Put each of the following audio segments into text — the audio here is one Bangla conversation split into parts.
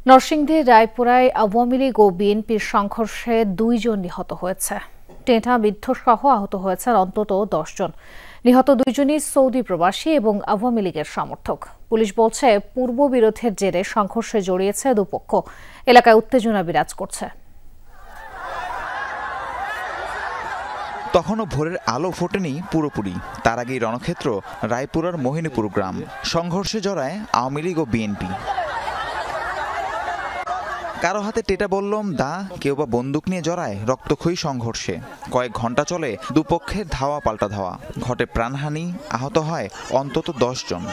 নরসিংদীর রায়পুরায় আওয়ামী লীগ ও বিএনপির সংঘর্ষে 2 জন নিহত হয়েছে। টেঁটা বিদ্ধসহ আহত হয়েছেন অন্তত 10 জন। নিহত 2 জনই সৌদি প্রবাসী এবং আওয়ামী লীগের সমর্থক। পুলিশ বলছে, পূর্ববিরোধের জেরে সংঘর্ষে জড়িয়েছে দুপক্ষ। এলাকায় উত্তেজনা বিরাজ করছে। তখনও ভোরের আলো ফোটেনি পুরোপুরি। তার আগেই রণক্ষেত্র রায়পুরার মোহিনীপুর গ্রাম। সংঘর্ষে জড়ায় আওয়ামী লীগ ও বিএনপি। কারো হাতে টেটা বললম দা, কেউ বা বন্দুক নিয়ে জড়ায় রক্তক্ষয়ী সংঘর্ষে। কয়েক ঘন্টা চলে দুপক্ষের ধাওয়া পাল্টা ধাওয়া। ঘটে প্রাণহানি, আহত হয় অন্তত 10 জন।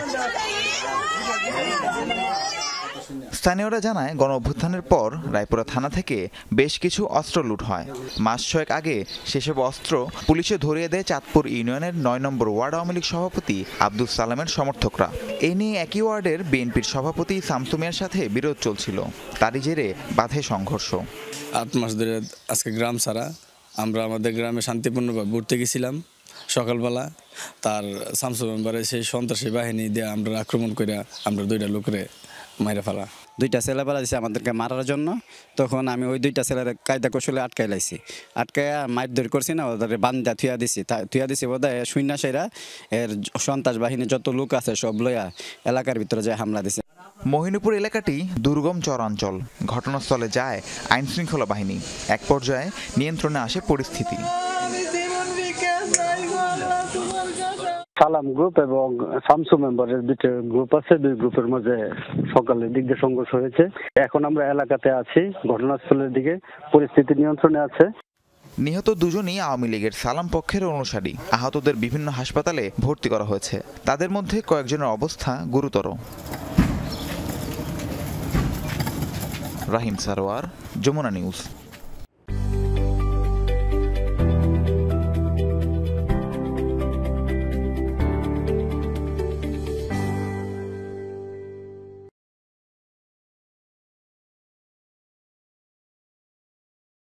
স্থানীয়রা জানায়, গণ অভ্যুত্থানের পর রায়পুরা থানা থেকে বেশ কিছু অস্ত্র লুট হয়। মাস 6 আগে সেসব অস্ত্র পুলিশে ধরিয়ে দেয় চাঁদপুর ইউনিয়নের 9 নম্বর ওয়ার্ড আওয়ামী লীগ সভাপতি আব্দুল সালামের সমর্থকরা। এই নিয়ে একই ওয়ার্ডের বিএনপির সভাপতি শামসু মিয়ার সাথে বিরোধ চলছিল। তারই জেরে বাধে সংঘর্ষ। 8 মাস ধরে আজকে গ্রাম ছাড়া। আমরা আমাদের গ্রামে শান্তিপূর্ণভাবে ঘুরতে গেছিলাম সকালবেলা। তার শামসু মেম্বারে সেই সন্ত্রাসী বাহিনী দিয়ে আমরা আক্রমণ করে আমরা 2টা লোকরে মাইরা ফেলা। 2টা ছেলে বেলা দিয়েছে আমাদেরকে মারার জন্য। তখন আমি ওই 2টা ছেলের কায়দা কৌশলে আটকাই লাইছি। আটকাইয়া মারধর করছি না, ওদের বান্ধা থুয়া দিছি বোধহয় সৈন্যাসীরা এর সন্ত্রাস বাহিনী যত লোক আছে সব লইয়া এলাকার ভিতরে যায় হামলা দিছে। মোহিনীপুর এলাকাটি দুর্গম চরাঞ্চল। ঘটনাস্থলে যায় আইন শৃঙ্খলা বাহিনী। এক পর্যায়ে নিয়ন্ত্রণে আসে পরিস্থিতি। সালাম গ্রুপ এবং শামসু মেম্বারের 2টা গ্রুপ আছে। 2 গ্রুপের মাঝে সকালের দিক দিয়ে সংঘর্ষ হয়েছে। এখন আমরা এলাকাতে আছি, ঘটনাস্থলের দিকে পরিস্থিতি নিয়ন্ত্রণে আছে। নিহত 2 জনই আওয়ামী লীগের সালাম পক্ষের অনুসারী। আহতদের বিভিন্ন হাসপাতালে ভর্তি করা হয়েছে। তাদের মধ্যে কয়েকজনের অবস্থা গুরুতর। রাহিম সারোয়ার, যমুনা নিউজ।